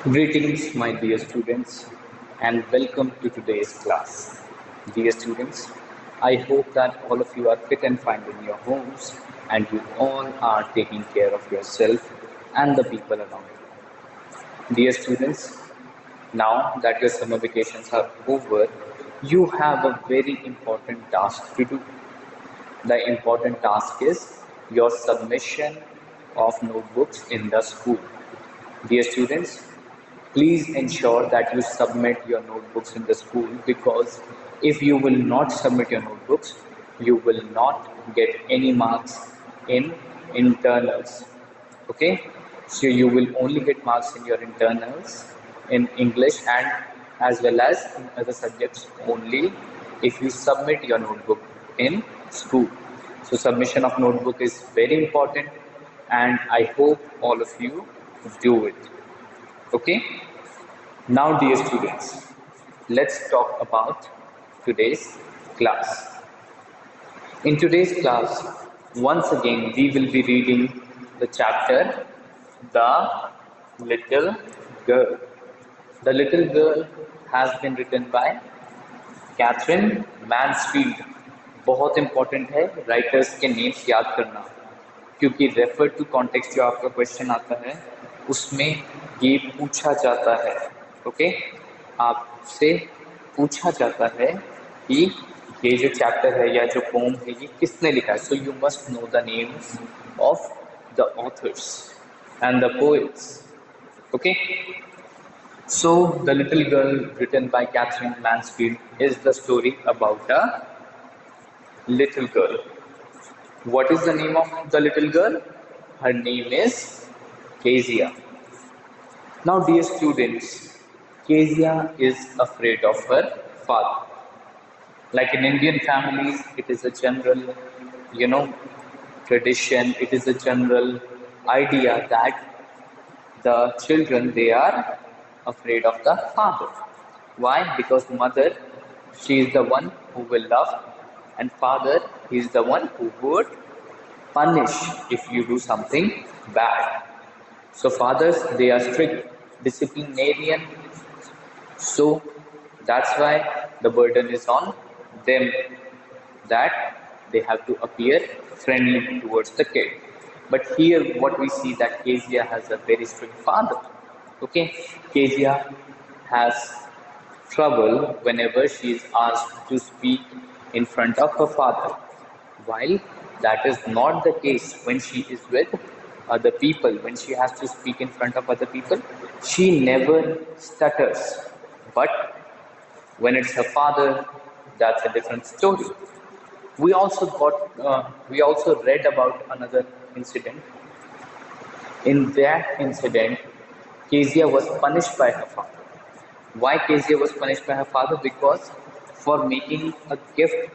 Greetings, my dear students, and welcome to today's class. Dear students, I hope that all of you are fit and fine in your homes and you all are taking care of yourself and the people around you. Dear students, now that your summer vacations are over, you have a very important task to do. The important task is your submission of notebooks in the school. Dear students, please ensure that you submit your notebooks in the school, because if you will not submit your notebooks, you will not get any marks in internals. Okay? So you will only get marks in your internals in English and as well as in other subjects only if you submit your notebook in school. So submission of notebook is very important and I hope all of you do it. Okay? Now, dear students, let's talk about today's class. In today's class, once again, we will be reading the chapter The Little Girl. The Little Girl has been written by Catherine Mansfield. बहुत important है writers के names याद करना, क्योंकि refer to context जो आपका question आता है उसमें ये पूछा जाता है. ओके, आपसे पूछा जाता है कि ये जो चैप्टर है या जो पोम है ये किसने लिखा है. So you must know the names of the author's and the poets. Okay, so The Little Girl, written by Catherine Mansfield, is the story about a little girl. What is the name of the little girl? Her name is Kezia. Now, dear students, Kezia is afraid of her father. Like in Indian families, it is a general, tradition. It is a general idea that the children, they are afraid of the father. Why? Because mother, she is the one who will love, and father, he is the one who would punish if you do something bad. So fathers, they are strict, disciplinarian. So that's why the burden is on them, that they have to appear friendly towards the kid. But here what we see, that Kezia has a very strict father. Okay, Kezia has trouble whenever she is asked to speak in front of her father, while that is not the case when she is with other people. When she has to speak in front of other people, she never stutters. But when it's her father, that's a different story. We also read about another incident. In that incident, Kezia was punished by her father. Why Kezia was punished by her father? Because for making a gift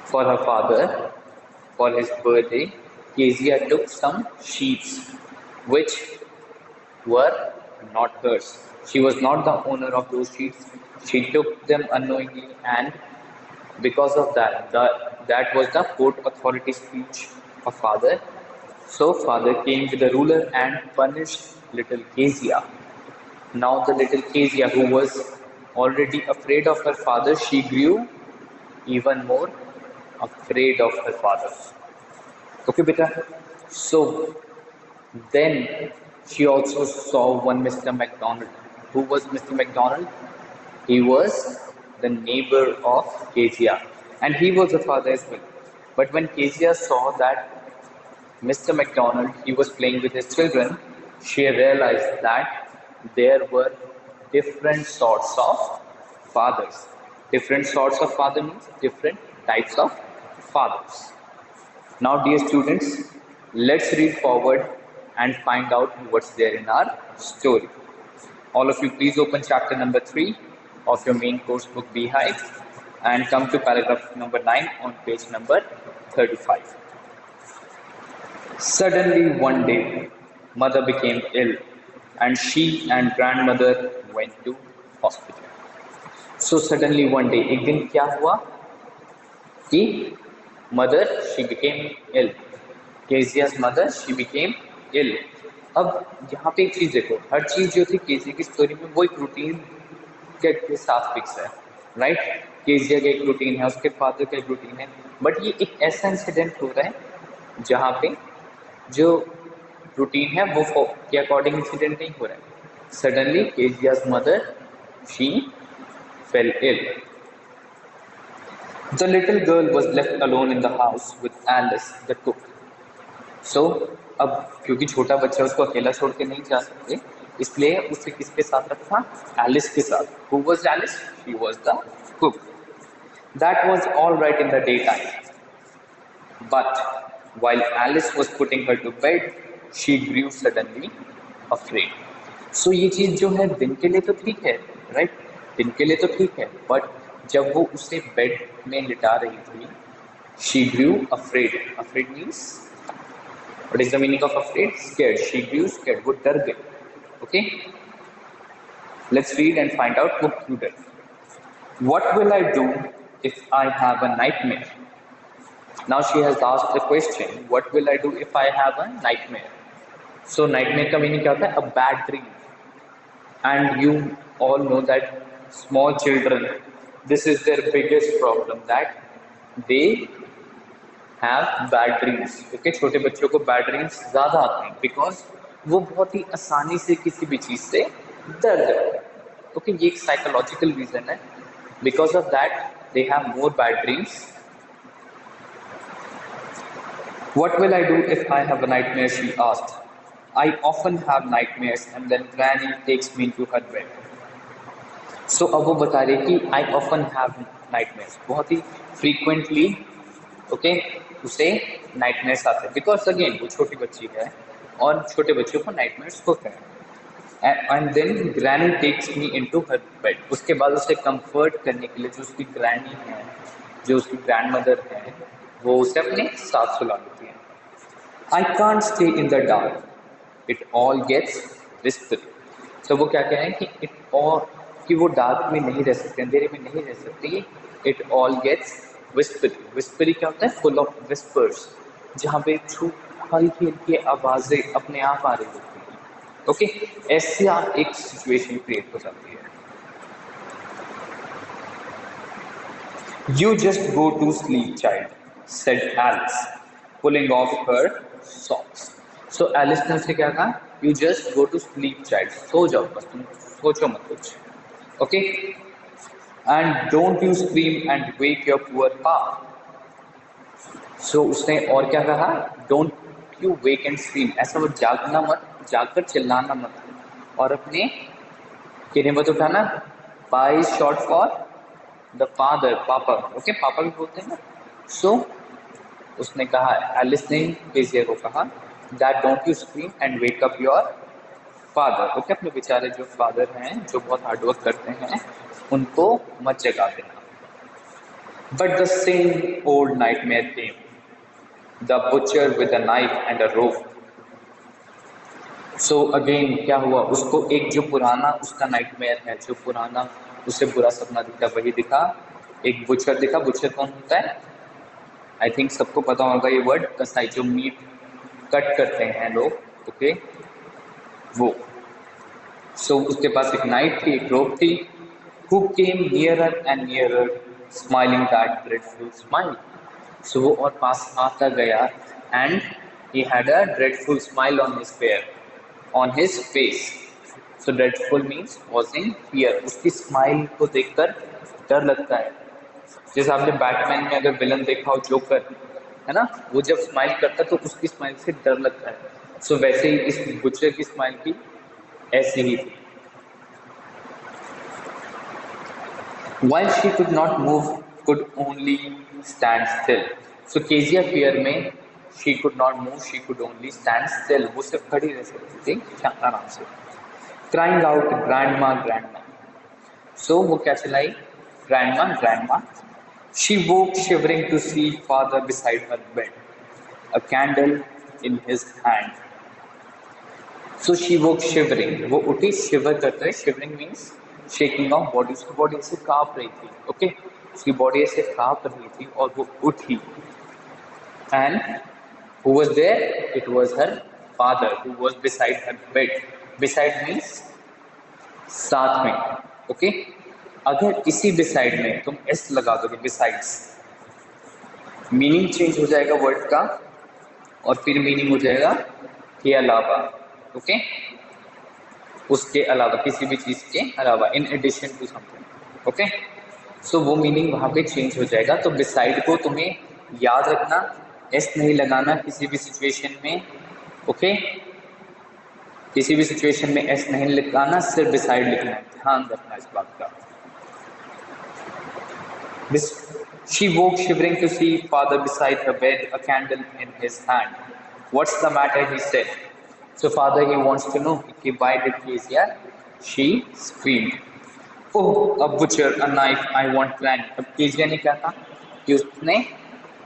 for her father for his birthday, Kezia took some sheets which were not hers. She was not the owner of those sheets. She took them unknowingly, and because of that, that was the court authority speech of father. So father came with the ruler and punished little Kezia. Now the little Kezia, who was already afraid of her father, she grew even more afraid of her father. Okay, beta. So then she also saw one Mr. McDonald. Who was Mr. McDonald? He was the neighbor of Kezia, and he was a father as well. But when Kezia saw that Mr. McDonald, he was playing with his children, she realized that there were different sorts of fathers. Different sorts of father means different types of fathers. Now, dear students, let's read forward and find out what's there in our story. All of you, please open chapter number 3 of your main course book Beehive and come to paragraph number 9 on page number 35. Suddenly one day, mother became ill and she and grandmother went to hospital. So suddenly one day, एक दिन क्या हुआ कि mother, she became ill. Kezia's mother, she became ill. अब यहाँ पे एक चीज देखो, हर चीज जो थी केजी की स्टोरी में वो एक रूटीन के साथ फिक्स है, राइट? केजिया का एक रूटीन है, उसके फादर का एक रूटीन है, बट ये एक ऐसा इंसिडेंट हो रहा है जहाँ पे जो रूटीन है वो के अकॉर्डिंग इंसिडेंट नहीं हो रहा है। Suddenly Kezia's mother she fell ill. The little girl was left alone in the house with Alice the cook. So अब क्योंकि छोटा बच्चा उसको अकेला छोड़ के नहीं जा सकते, इसलिए उसे किसके साथ रखा? एलिस के साथ। Who was Alice? She was the cook. That was all right in the daytime, but while Alice was putting her to bed, she grew suddenly afraid. So ये चीज जो है दिन के लिए तो ठीक है, राइट? दिन के लिए तो ठीक है, बट जब वो उसे बेड में लिटा रही थी, she grew afraid. Afraid means, what is the meaning of afraid? Scared. She grew scared. वो डर गई. Okay? Let's read and find out वो क्यों डर. What will I do if I have a nightmare? Now she has asked the question, what will I do if I have a nightmare? So nightmare का meaning क्या होता है? A bad dream. And you all know that small children, this is their biggest problem, that they have bad dreams. Okay, छोटे बच्चों को bad dreams ज़्यादा आते हैं because वो बहुत ही आसानी से किसी भी चीज़ से डर जाते हैं. Okay, ये एक psychological reason है. Because of that, they have more bad dreams. What will I do if I have a nightmare? She asked. I often have nightmares and then Granny takes me into her bed. So अब वो बता रही कि I often have nightmares. बहुत ही frequently, okay, उसे nightmares आते हैं. Because again वो छोटी बच्ची है और छोटे बच्चों को nightmares होते हैं. And then Granny takes me into her bed. उसके बाद उसे comfort करने के लिए जो उसकी Granny है, जो उसकी grandmother है, वो उसे अपने साथ सुला देती है. I can't stay in the dark. It all gets whispery. तो वो क्या कह रहे हैं कि it all, कि वो डार्क में नहीं रह सकते, अंधेरे में नहीं रह सकती. It all gets whispery. Whispery क्या होता है? Full of whispers, जहाँ पे हल्की हल्की आवाजें अपने आप आ रही होती हैं. ओके, ऐसी एक सिचुएशन क्रिएट हो जाती है. You just go to sleep, child, said Alice, pulling off her socks. So Alice ने उसे क्या कहा? You just go to sleep, child. सो जाओ बस, तुम सोचो मत कुछ. Okay? And don't you scream and wake your poor pa. So उसने और क्या कहा? Don't you wake and scream. ऐसा वो जागना मत, जागकर चिल्लाना मत, और अपने किन्हें मत उठाना. Pa is short for the father, पापा. Okay, पापा भी बोलते हैं ना. So उसने कहा, एलिस ने केजिया को कहा, that don't you scream and wake up your father. Okay, अपने बेचारे जो फादर हैं, जो बहुत हार्डवर्क करते हैं, उनको मत जगा देना. But the same old nightmare came. The butcher with a knife and a rope. So again क्या हुआ? उसको एक जो पुराना उसका नाइटमेयर है, जो पुराना उसे बुरा सपना दिखा, वही दिखा. एक बुचर दिखा. बुचर कौन होता है? आई थिंक सबको पता होगा ये वर्ड. कसाई, जो मीट कट करते हैं लोग. ओके, वो. सो उसके पास एक नाइफ थी, एक रोप थी. Who came nearer and nearer, smiling that dreadful smile. So वो और पास आता गया, and he had a dreadful smile on his face. So dreadful means causing fear. उसकी स्माइल को देखकर डर लगता है. जैसे आपने बैटमैन में अगर विलन देखा हो, जोकर है ना, वो जब स्माइल करता है तो उसकी स्माइल से डर लगता है. सो वैसे ही इस बुचर की स्माइल भी ऐसी ही थी. While she could not move, could only stand still. So Kezia fear में she could not move, she could only stand still. वो सिर्फ खड़ी रह सकती थी आराम से. Crying out, grandma, grandma. So वो क्या चलाई? Grandma, grandma. She woke shivering to see father beside her bed, a candle in his hand. So she woke shivering. वो उठी shiver करते हुए. Shivering means shaking of body. उसकी body ऐसे कांप रही थी. ओके, उसकी बॉडी ऐसे कांप रही थी और वो उठी. And who was there? It was her father who was beside her bed. Beside means साथ में. ओके, अगर इसी beside में तुम s लगा दोगे, besides, मीनिंग चेंज हो जाएगा वर्ड का और फिर मीनिंग हो जाएगा के अलावा. ओके, उसके अलावा, किसी भी चीज के अलावा, in addition to something. Okay, so वो मीनिंग वहां पे चेंज हो जाएगा. तो बिसाइड को तुम्हें याद रखना, एस नहीं लगाना किसी भी सिचुएशन में. ओके, किसी भी सिचुएशन में एस नहीं लगाना, सिर्फ बिसाइड लिखना है, ध्यान रखना इस बात का. She woke shivering to see father beside her bed, a candle in his hand. What's the matter? He said. So father, he wants to know, why did Kezia? She screamed. Oh, a butcher, a knife, I want granny. अब Kezia ने क्या कहा कि उसने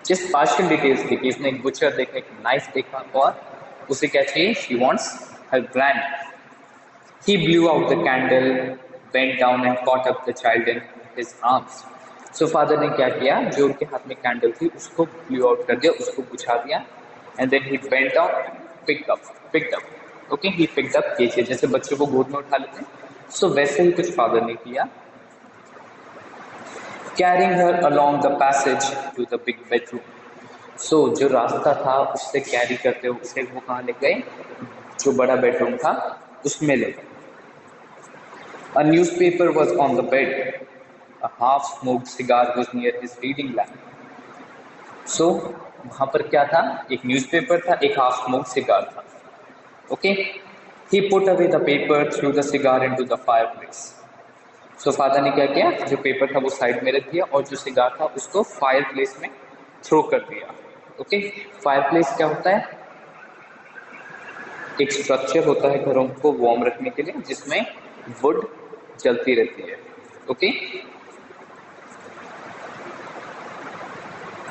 just partial details थी कि उसने एक butcher देखा, एक knife देखा और उसे क्या चाहिए? She wants her granny. He blew out the candle, bent down and caught up the child in his arms. So father ने क्या किया? जो उनके हाथ में कैंडल थी उसको blew out कर दिया, उसको बुझा दिया, and then he bent down and picked up. Okay, he picked up Kezia, जैसे बच्चों को गोद में उठा लेते हैं. So वैसे ही कुछ फादर ने किया. Carrying her along the passage to the big bedroom. So जो रास्ता था उससे कैरी करते हुए उसे वो कहाँ ले गए? जो बड़ा बेडरूम था उसमें ले गए. A newspaper was on the bed. A half-smoked cigar was near his reading lamp. So वहाँ पर क्या था? एक न्यूज़पेपर था, एक half-smoked cigar था. Okay. He put away the paper, threw the cigar into the fireplace. So father ने क्या किया? जो पेपर था वो साइड में रख दिया और जो सिगार था उसको फायरप्लेस में थ्रो कर दिया. ओके, फायरप्लेस क्या होता है? एक स्ट्रक्चर होता है घरों को वार्म रखने के लिए जिसमें वुड जलती रहती है. Okay,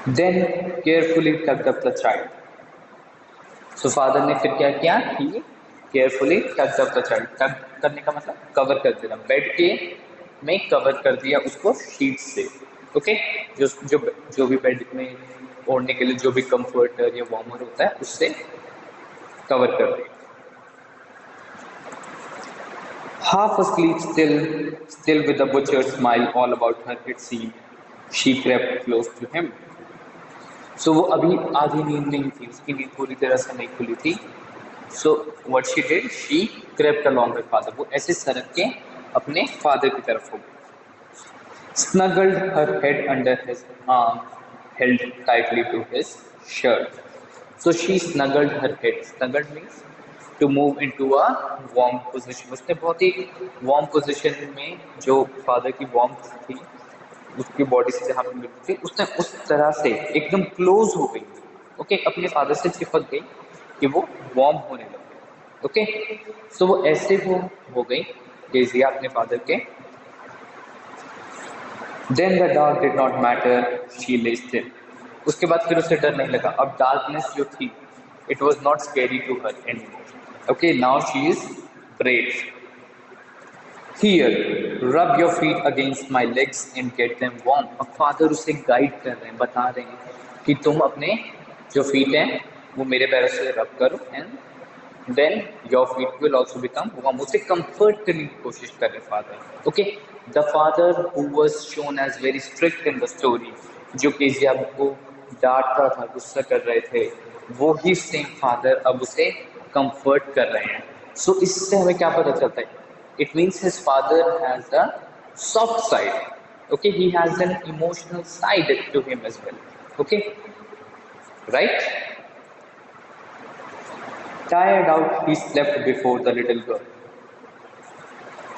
then carefully tucked up the child. So father ने फिर क्या किया कि carefully tucked up the child. टक करने का मतलब कवर कर देना, बेड के में कवर कर दिया उसको शीट से. ओके, जो भी बेड में ओढ़ने के लिए जो भी कंफर्टर या वार्मर होता है उससे कवर कर दिया. Half asleep, still with the butcher's smile all about her, it seemed, she crept close to him. So वो अभी आधी नींद नहीं थी, उसकी नींद पूरी तरह से नहीं खुली थी. So what she did, she crept along with father. वो ऐसे सरक के अपने father की तरफ हो गई. Snuggled her head under his arm, held tightly to his shirt. So she snuggled her head. Snuggled means to move into a warm position. उसने बहुत ही warm position में जो father की warmth थी उसकी बॉडी से जहाँ पे मिलती थी उसने उस तरह से एकदम क्लोज हो गई. ओके, अपने फादर से चिपक गई कि वो वार्म होने लगे. ओके, सो वो ऐसे हो गई केजिया अपने फादर के. Then the dark did not matter, she lay still. उसके बाद फिर उसे डर नहीं लगा. अब डार्कनेस जो थी it was not scary to her anymore. Okay, now she is brave. Here, rub your feet against my legs and get them warm. अब फादर उसे गाइड कर रहे हैं, बता रहे हैं कि तुम अपने जो फीट हैं वो मेरे पैरों से रब करो and then your feet will also become warm. उसे कंफर्ट करने की कोशिश कर रहे father. Okay, the father who was shown as very strict in the story, जो केजिया को डांटता था, गुस्सा कर रहे थे, वो ही सेम फादर अब उसे कंफर्ट कर रहे हैं. सो इससे हमें क्या पता चलता है? It means his father has a soft side. Okay, he has an emotional side to him as well. Okay, right? Tired out, he slept before the little girl.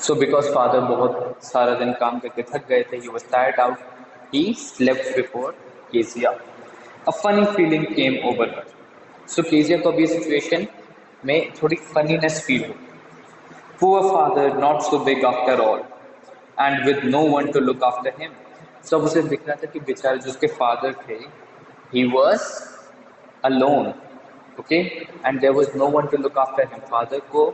So because father बहुत सारा दिन काम करके थक गए थे, he was tired out. He slept before Kezia. A funny feeling came over her. So Kezia को भी situation में थोड़ी funniness feel हुई. Poor father, not so big after all, and with no one to look after him. So उसे दिख रहा था कि बेचारे जो उसके father थे, he was alone, okay, and there was no one to look after him. Father को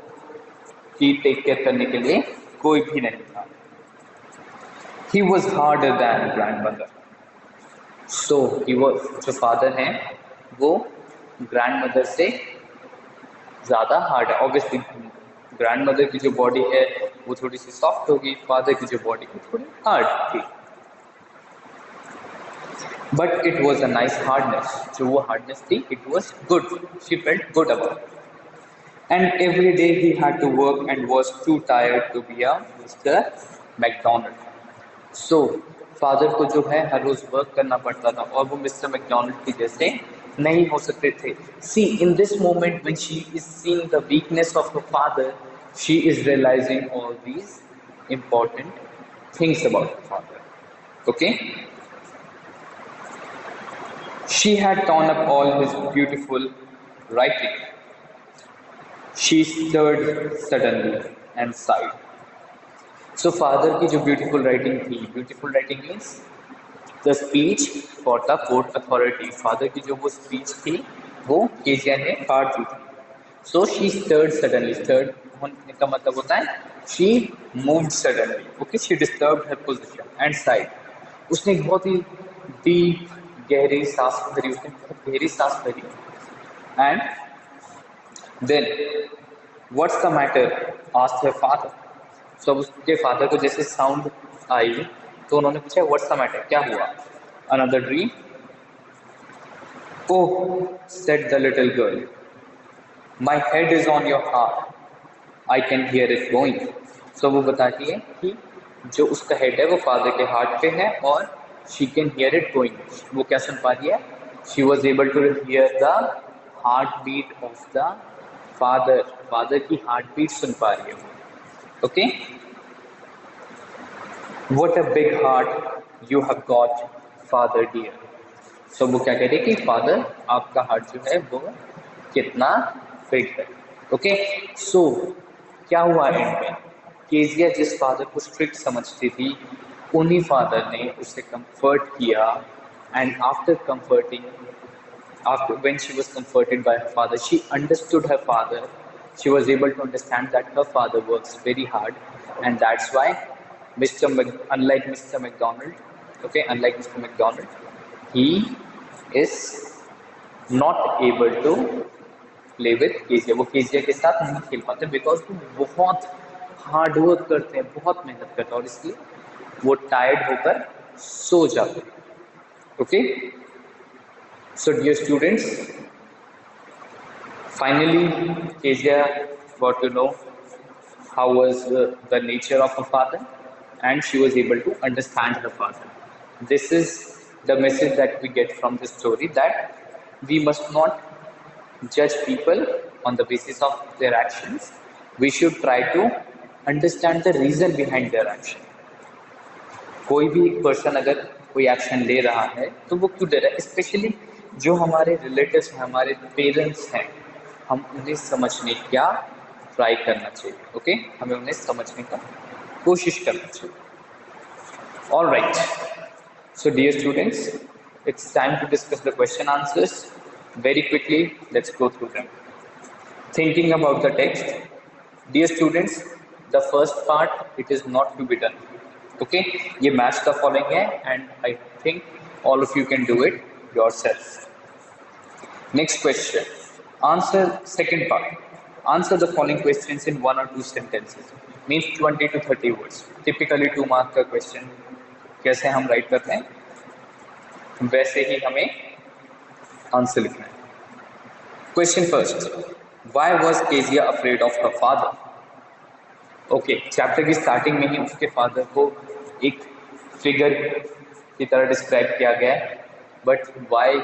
ही take care करने के लिए कोई भी नहीं था. He was harder than grandmother. So he was, जो father हैं वो grandmother से ज़्यादा हार्ड है। ऑब्वियसली ग्रैंड मदर की जो बॉडी है वो थोड़ी सी सॉफ्ट होगी, फादर की जो बॉडी है थोड़ी हार्ड थी। But it was a nice hardness, जो वो हार्डनेस थी it was good, she felt good about. And every day he had to work and was too tired to be a Mr. McDonald. So, father को जो है हर रोज work करना पड़ता था और वो मिस्टर मैकडोनल्ड की जैसे नहीं हो सकते थे। See in this moment when she is seeing the weakness of her father, she is realizing all these important things about her father. Okay? She had torn up all his beautiful writing. She stirred suddenly and sighed. So father की जो beautiful writing थी, beautiful writing means the speech for the court authority. Father की जो वो speech थी, वो Kezia ने काट दी थी. So she stirred suddenly. Stirred होने का मतलब होता है she moved suddenly. Okay, she disturbed her position and sighed. उसने एक बहुत ही deep गहरी सांस भरी, उसने बहुत गहरी सांस भरी and then what's the matter asked her father. So उसके फादर को जैसे साउंड आई तो उन्होंने पूछा व्हाट्स द मैटर, क्या हुआ? Another dream? Oh said the little girl, my head is on your heart, I can hear it going. So वो बताती है कि जो उसका हेड है वो फादर के हार्ट पे है और she can hear it going. वो क्या सुन पा रही है? She was able to hear the heart beat of the father. Father की हार्ट बीट सुन पा रही है. Okay, what a big heart you have got father dear. So वो क्या कह रही है कि फादर आपका हार्ट जो है वो कितना बिग है. ओके, सो क्या हुआ एंड में? केजिया जिस फादर को स्ट्रिक्ट समझती थी उन्हीं फादर ने उसे कंफर्ट किया and after comforting, after when she was comforted by her father, she understood her father. She was able to understand that her father works very hard, and that's why unlike Mr. McDonald, okay, unlike Mr. McDonald, he is not able to play with Kezia. वो Kezia के साथ नहीं खेल पाते because वो बहुत hard work करते हैं, बहुत मेहनत करते हैं और इसलिए वो टायर्ड होकर सो जाते हैं. Okay, so dear students, finally Kezia got to know how was the nature of her father and she was able to understand her father. This is the message that we get from this story, that we must not judge people on the basis of their actions. We should try to understand the reason behind their action. कोई भी person अगर कोई action ले रहा है तो वो क्यों ले रहा है, स्पेशली जो हमारे रिलेटिव्स हैं, हमारे पेरेंट्स हैं, हम उन्हें समझने का ट्राई करना चाहिए. ओके, हमें उन्हें समझने का कोशिश करना चाहिए. All right, so dear students, it's time to discuss the question answers very quickly. Let's go through them. Thinking about the text. Dear students, the first part it is not to be done. Okay, ये match the following है and I think all of you can do it yourself. Next question. Answer second part. Answer the following questions in 1 or 2 sentences. Means 20 to 30 words. Typically 2 mark का question कैसे हम write करते हैं वैसे ही हमें answer लिखना है. Question first. Why was Kezia afraid of her father? Okay, chapter की स्टार्टिंग में ही उसके फादर को एक फिगर की तरह डिस्क्राइब किया गया है, बट वाई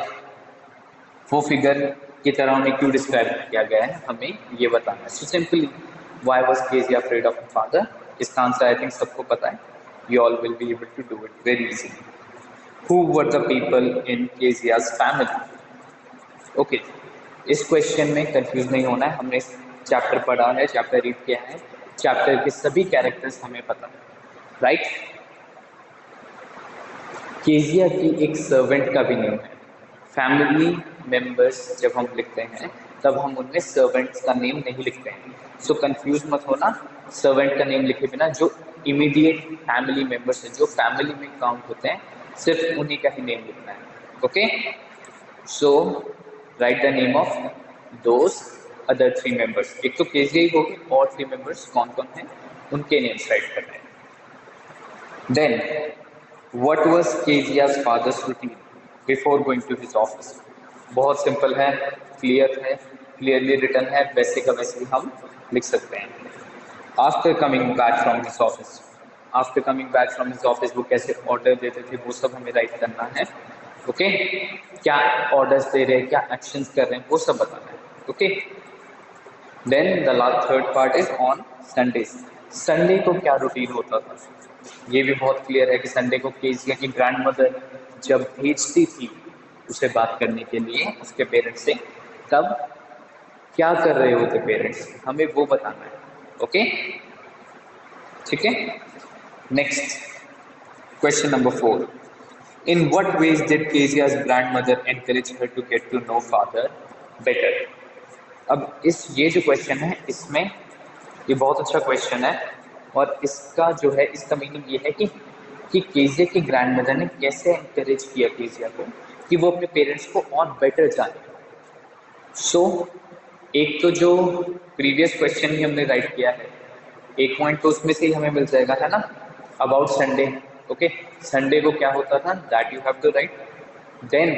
वो फिगर की तरह उन्हें क्यों डिस्क्राइब किया गया है हमें ये बताना है. So simply, why was Kezia afraid of father? इसका आंसर आई थिंक सबको पता है. You all will be able to do it very easily. Who were the people in Kezia's family? Okay, इस क्वेश्चन में कंफ्यूज नहीं होना है. हमने चैप्टर पढ़ा है, चैप्टर रीड किया है, चैप्टर के सभी कैरेक्टर्स हमें पता है, राइट? केजिया की एक सर्वेंट का भी नेम है. फैमिली मेंबर्स जब हम लिखते हैं तब हम उनमें सर्वेंट्स का नेम नहीं लिखते हैं. सो कंफ्यूज मत होना. सर्वेंट का नेम लिखे बिना जो इमीडिएट फैमिली मेंबर्स हैं, जो फैमिली में काउंट होते हैं, सिर्फ उन्हीं का ही नेम लिखना है. Okay, so right the name of those other 3 members, एक तो केजीआई हो गए और 3 मेंबर्स कौन कौन हैं उनके नेम्स राइट करने हैं। Then what was Kezia's father's routine before going to his office? बहुत सिंपल है, क्लियर है, क्लियरली रिटन है, वैसे का वैसे ही हम लिख सकते हैं। After coming back from his office, after coming back from his office वो कैसे ऑर्डर देते थे वो सब हमें राइट करना है। ओके, क्या ऑर्डर्स दे रहे हैं, क्या एक्शंस कर रहे हैं, वो सब बताना है। Okay, then the last third part is on Sundays. Sunday को क्या रूटीन होता था, ये भी बहुत क्लियर है कि संडे को केजिया की ग्रैंड मदर जब भेजती थी उसे बात करने के लिए उसके पेरेंट्स से, तब क्या कर रहे होते पेरेंट्स, हमें वो बताना है। ओके, ठीक है। Next question number 4, in what ways did Kezia's grandmother encourage her to get to know father better? अब ये जो क्वेश्चन है इसमें ये बहुत अच्छा क्वेश्चन है और इसका जो है इसका मीनिंग ये है कि केजिया की ग्रैंडमदर ने कैसे एनकरेज किया केजिया को कि वो अपने पेरेंट्स को और बेटर जाने। सो एक तो जो प्रीवियस क्वेश्चन ही हमने राइट किया है, एक पॉइंट तो उसमें से ही हमें मिल जाएगा, है ना, अबाउट संडे। ओके, संडे को क्या होता था that you have to write, then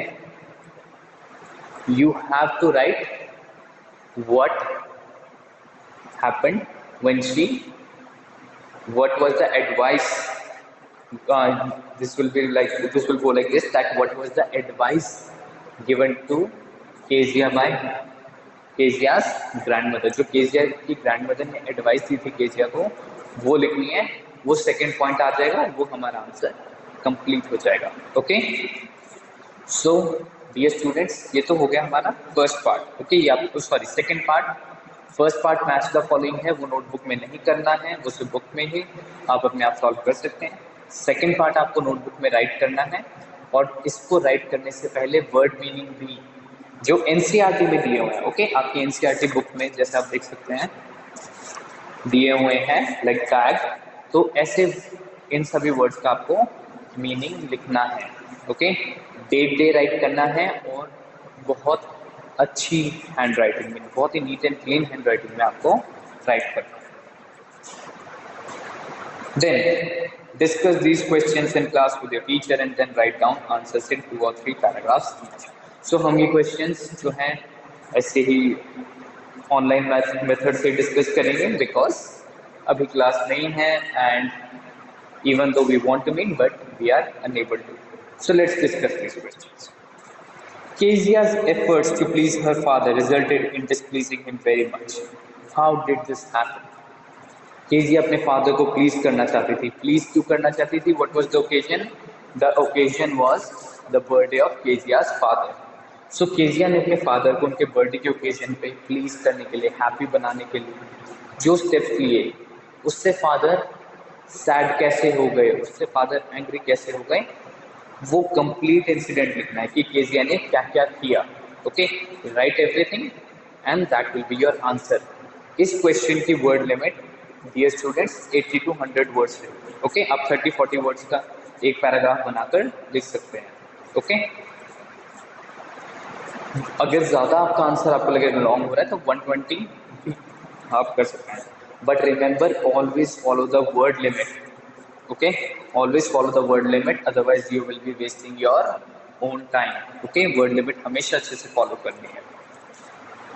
you have to write what happened when she, what was the advice, this will go like this, that what was the advice given to Kezia by Kezia's grandmother, जो Kezia की grandmother ने advice दी थी Kezia को वो लिखनी है, वो second point आ जाएगा, वो हमारा आंसर कंप्लीट हो जाएगा। ओके, सो डियर स्टूडेंट्स, ये तो हो गया हमारा फर्स्ट पार्ट। ओके, ये आपको sorry second part, first part match the following है, वो नोटबुक में नहीं करना है, वो सिर्फ बुक में ही आप अपने आप सॉल्व कर सकते हैं। सेकंड पार्ट आपको नोटबुक में राइट करना है और इसको राइट करने से पहले वर्ड मीनिंग भी जो एनसीईआरटी में दिए हुए हैं, ओके, आपकी एनसीईआरटी बुक में जैसे आप देख सकते हैं दिए हुए हैं लाइक टैग, तो ऐसे इन सभी वर्ड्स का आपको मीनिंग लिखना है। ओके, डेट डे राइट करना है और बहुत अच्छी हैंड राइटिंग में, बहुत ही neat and clean handwriting में आपको राइट करना है। Then discuss these questions in class with your teacher and then write down answers in 2 और 3 पैराग्राफ्स ईच। सो हम ये क्वेश्चंस जो हैं ऐसे ही ऑनलाइन मेथड से डिस्कस करेंगे बिकॉज अभी क्लास नहीं है and even though we want to meet but we are unable to. So let's discuss these questions. Kezia's efforts to please her father resulted in displeasing him very much. How did this happen? Kezia अपने father को please करना चाहती थी। Please क्यों करना चाहती थी? What was the occasion? The occasion was the birthday of Kezia's father. So Kezia ने अपने father को उनके birthday के occasion पे please करने के लिए, happy बनाने के लिए जो steps लिए, उससे father सैड कैसे हो गए, उससे फादर एंग्री कैसे हो गए, वो कंप्लीट इंसिडेंट लिखना है कि केजिया ने क्या क्या किया। Okay, write everything and that will be your answer. इस क्वेश्चन की word limit dear students 80 to 100 words है। ओके, आप 30-40 वर्ड्स का एक पैराग्राफ बनाकर लिख सकते हैं। ओके, अगर ज्यादा आपका आंसर आपको लगे लॉन्ग हो रहा है तो 120 भी आप कर सकते हैं, but remember always follow the word limit. Okay, always follow the word limit, otherwise you will be wasting your own time. Okay, word limit हमेशा अच्छे से follow करनी है।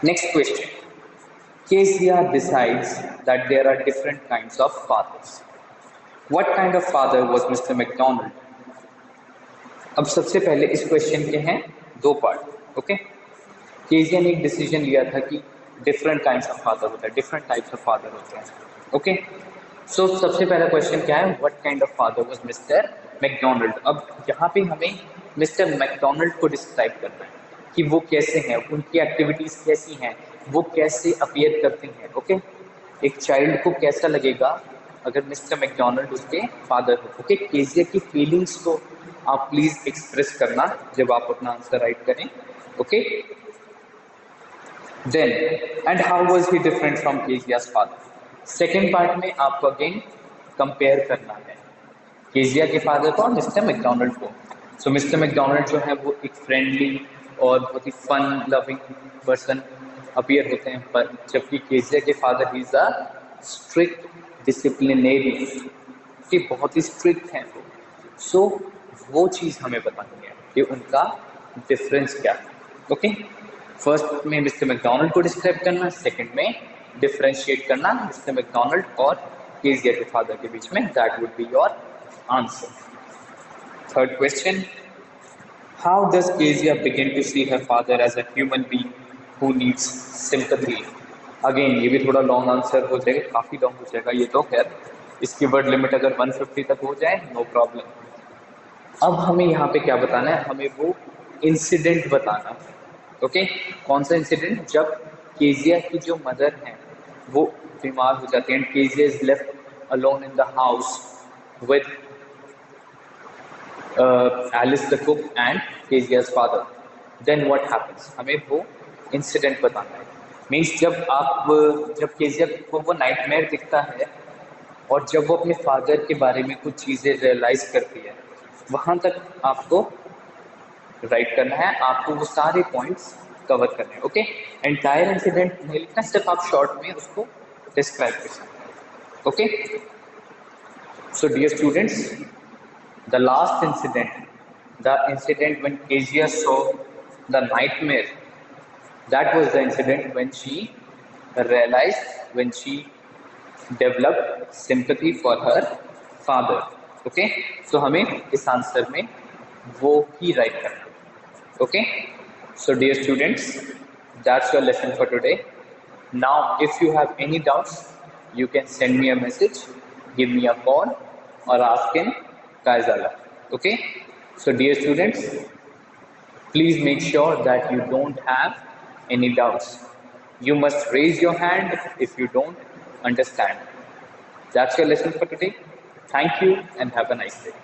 Next question, Kezia decides that there are different kinds of fathers. What kind of father was Mr. McDonald? अब सबसे पहले इस question के हैं 2 पार्ट। ओके, केजिया ने एक डिसीजन लिया था कि डिफरेंट काइंड्स ऑफ फादर होता है, डिफरेंट टाइप्स ऑफ फादर होते हैं। ओके, सो सबसे पहला क्वेश्चन क्या है, what kind of father was mister McDonald. अब यहाँ पे हमें मिस्टर मैकडोनाल्ड को डिस्क्राइब करना है कि वो कैसे हैं, उनकी एक्टिविटीज कैसी हैं, वो कैसे अपीयर करते हैं। ओके, एक चाइल्ड को कैसा लगेगा अगर मिस्टर मैकडोनाल्ड उसके फादर हो। ओके, केजिया की फीलिंग्स को आप प्लीज एक्सप्रेस करना जब आप अपना आंसर राइट करें। Okay, then and how was he different from Kezia's father? Second part में आपको अगेन कंपेयर करना है केजिया के फादर को और मिस्टर मैकडोनाल्ड को। सो मिस्टर मैकडोनाल्ड जो है वो एक फ्रेंडली और बहुत ही फन लविंग पर्सन अपीयर होते हैं, पर जबकि केजिया के father is a strict disciplinary, कि बहुत ही स्ट्रिक्ट हैं वो। सो वो चीज़ हमें बतानी है कि उनका डिफरेंस क्या है। ओके, फर्स्ट में मिस्टर मैकडोनल्ड को डिस्क्राइब करना, सेकंड में डिफरेंशिएट करना मिस्टर मैकडोनल्ड और केजिया के फादर के बीच में। That would be your answer. Third question, how does Kezia begin to see her father as a human being who needs sympathy? Again ये भी थोड़ा लॉन्ग आंसर हो जाएगा, काफ़ी लॉन्ग हो जाएगा ये तो। खैर इसकी वर्ड लिमिट अगर 150 तक हो जाए नो प्रॉब्लम। अब हमें यहाँ पे क्या बताना है, हमें वो इंसिडेंट बताना है। ओके, कौन सा इंसिडेंट? जब केजिया की जो मदर हैं वो बीमार हो जाती हैं and Kezia is left alone in the house with Alice the cook and Kezia's father. Then what happens? हमें वो इंसिडेंट बताना है। मीन्स जब केजिया को वो नाइटमेयर दिखता है और जब वो अपने फादर के बारे में कुछ चीज़ें रियलाइज करती है, वहाँ तक आपको राइट करना है, आपको वो सारे पॉइंट्स कवर करने हैं। ओके, एंटायर इंसिडेंट नहीं लिखना, सिर्फ आप शॉर्ट में उसको डिस्क्राइब कर सकते हैं। Okay, so dear students, the last incident, the incident when Kezia saw the nightmare, that was the incident when she realized, when she developed sympathy for her father. Okay, so हमें इस answer में वो ही right करना। Okay, so dear students, that's your lesson for today. Now if you have any doubts, you can send me a message, give me a call or ask in Kaizala. Okay, so dear students, please make sure that you don't have any doubts. You must raise your hand if you don't understand. That's your lesson for today. Thank you and have a nice day.